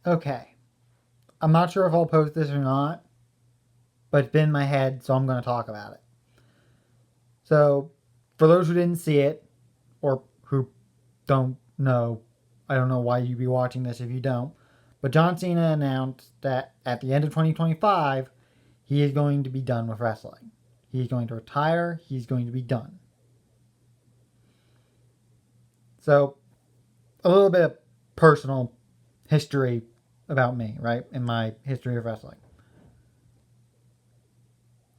Okay. I'm not sure if I'll post this or not, but it's been in my head, so I'm going to talk about it. So, for those who didn't see it, or who don't know, I don't know why you'd be watching this if you don't, but John Cena announced that at the end of 2025, he is going to be done with wrestling. He's going to retire, he's going to be done. So, a little bit of personal history about me, right? In my history of wrestling.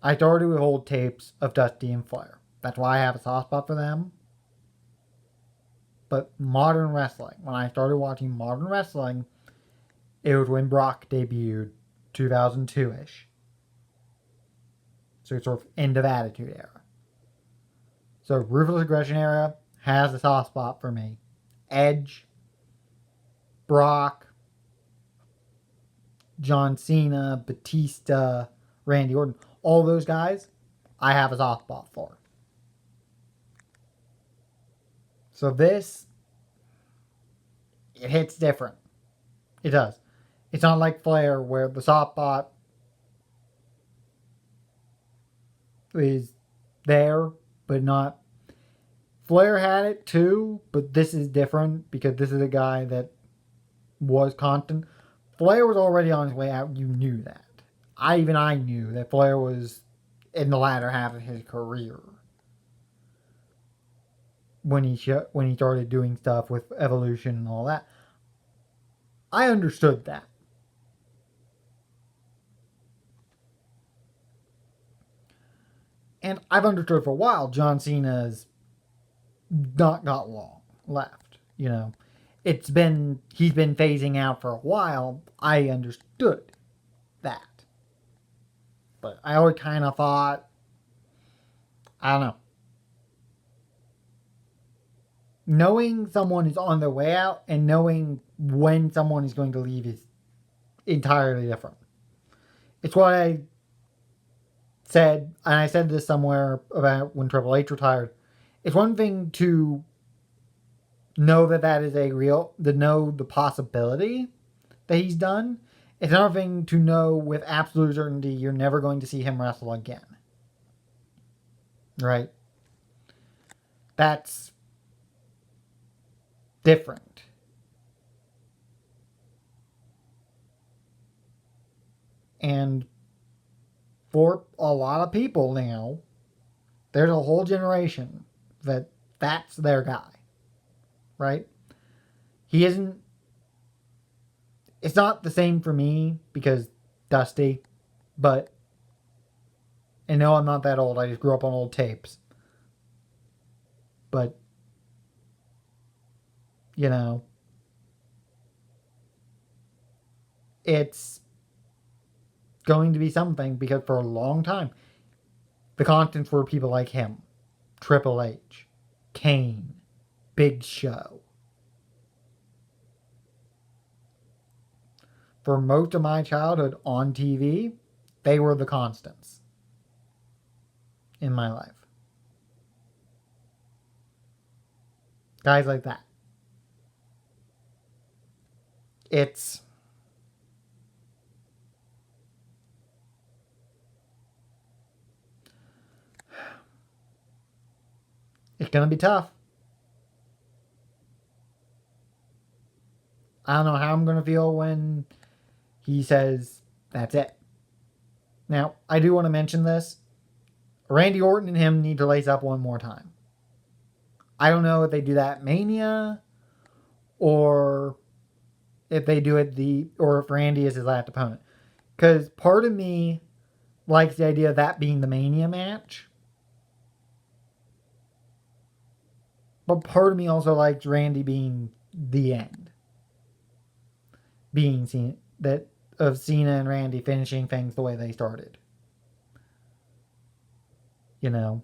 I started with old tapes of Dusty and Flair. That's why I have a soft spot for them. But modern wrestling, when I started watching modern wrestling, it was when Brock debuted, 2002 ish. So it's sort of end of Attitude Era. So Ruthless Aggression Era has a soft spot for me. Edge, Brock, John Cena, Batista, Randy Orton, all those guys, I have a soft spot for. So this, it hits different. It does. It's not like Flair where the soft spot is there, but not. Flair had it too, but this is different because this is a guy that was constant. Flair was already on his way out. You knew that. I knew that Flair was in the latter half of his career when he started doing stuff with Evolution and all that. I understood that. And I've understood for a while John Cena's not got long left. He's been phasing out for a while. I understood that. But I always kind of thought, I don't know. Knowing someone is on their way out and knowing when someone is going to leave is entirely different. It's what I said, and I said this somewhere about when Triple H retired. It's one thing to know that is to know the possibility that he's done. It's another thing to know with absolute certainty you're never going to see him wrestle again. Right? That's different. And for a lot of people now, there's a whole generation that's their guy. Right? He isn't. It's not the same for me because Dusty, but. And no, I'm not that old. I just grew up on old tapes. But. It's going to be something because for a long time, the contents were people like him, Triple H, Kane, Big Show. For most of my childhood on TV, they were the constants in my life. Guys like that. It's going to be tough. I don't know how I'm going to feel when he says that's it. Now, I do want to mention this. Randy Orton and him need to lace up one more time. I don't know if they do that Mania or if they do it or if Randy is his last opponent. Because part of me likes the idea of that being the Mania match. But part of me also likes Randy being the end. Being seen that of Cena and Randy finishing things the way they started. Cena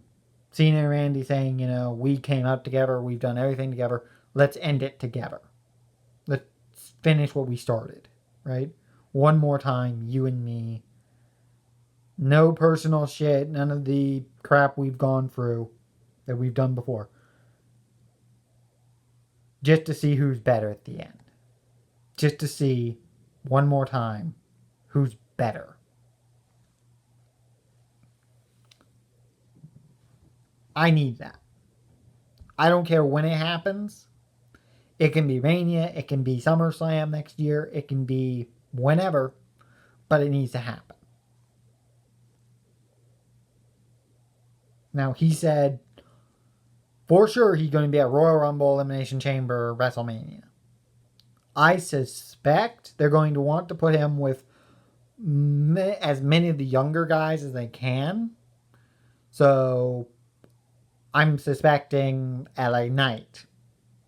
and Randy saying, we came up together, we've done everything together, let's end it together. Let's finish what we started, right? One more time, you and me. No personal shit, none of the crap we've gone through that we've done before. Just to see who's better at the end. Just to see one more time, who's better? I need that. I don't care when it happens. It can be Mania, it can be SummerSlam next year, it can be whenever, but it needs to happen. Now, he said for sure he's going to be at Royal Rumble, Elimination Chamber, WrestleMania. I suspect they're going to want to put him with as many of the younger guys as they can. So I'm suspecting LA Knight,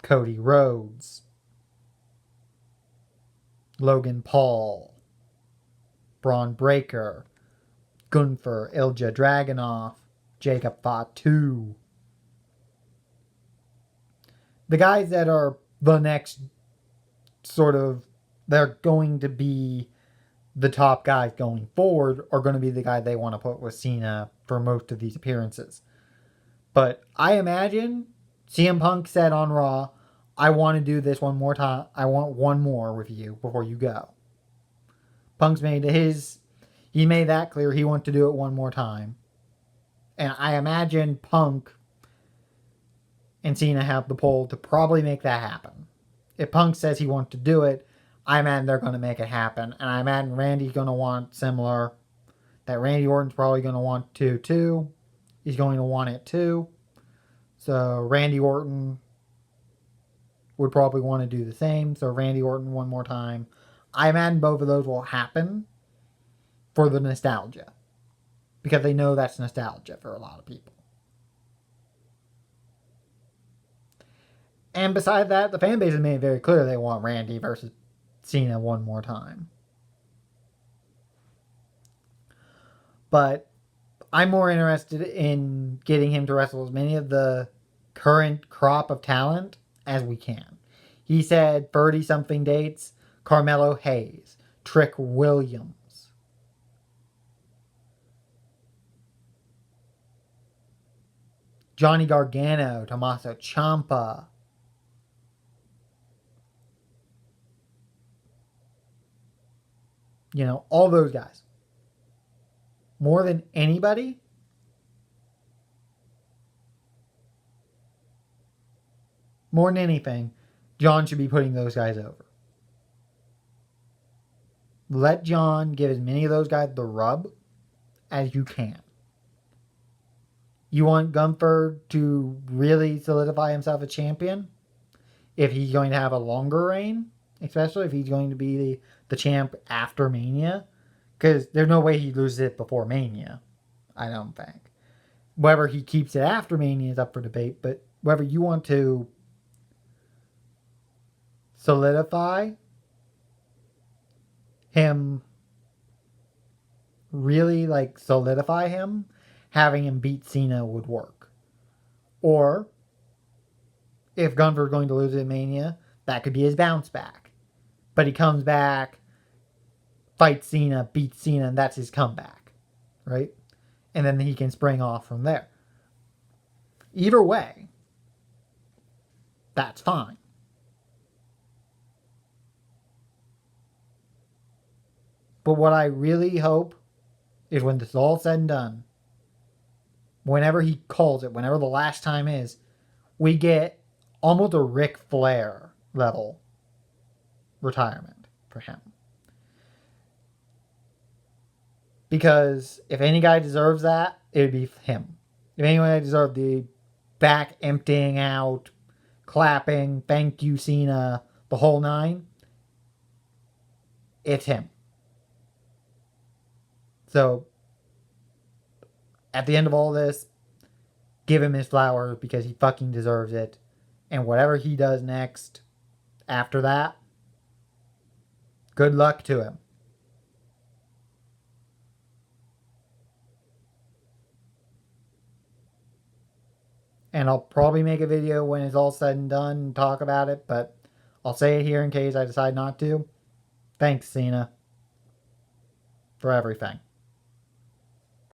Cody Rhodes, Logan Paul, Braun Breaker, Gunther, Ilja Dragunov, Jacob Fatu. The guys that are the next sort of, they're going to be the top guys going forward are going to be the guy they want to put with Cena for most of these appearances. But I imagine CM Punk said on Raw, I want to do this one more time. I want one more with you before you go. Punk's he made that clear. He wants to do it one more time. And I imagine Punk and Cena have the pull to probably make that happen. If Punk says he wants to do it, I imagine they're going to make it happen. And I imagine Randy's going to want similar. That Randy Orton's probably going to want to too. He's going to want it too. So Randy Orton would probably want to do the same. So Randy Orton one more time. I imagine both of those will happen for the nostalgia. Because they know that's nostalgia for a lot of people. And beside that, the fan base has made it very clear they want Randy versus Cena one more time. But I'm more interested in getting him to wrestle as many of the current crop of talent as we can. He said 30-something dates. Carmelo Hayes, Trick Williams, Johnny Gargano, Tommaso Ciampa, all those guys. More than anybody, more than anything, John should be putting those guys over. Let John give as many of those guys the rub as you can. You want Gunther to really solidify himself as champion? If he's going to have a longer reign, especially if he's going to be the champ after Mania, because there's no way he loses it before Mania, I don't think. Whether he keeps it after Mania is up for debate, but whether you want to solidify him, really solidify him, having him beat Cena would work. Or, if Gunther's going to lose at Mania, that could be his bounce back. But he comes back, fights Cena, beats Cena, and that's his comeback. Right? And then he can spring off from there. Either way, that's fine. But what I really hope is when this is all said and done, whenever he calls it, whenever the last time is, we get almost a Ric Flair level retirement for him. Because if any guy deserves that, it would be him. If anyone deserved the back emptying out, clapping, thank you Cena, the whole nine, it's him. So, at the end of all this, give him his flowers because he fucking deserves it. And whatever he does next, after that, good luck to him. And I'll probably make a video when it's all said and done and talk about it, but I'll say it here in case I decide not to. Thanks, Cena, for everything.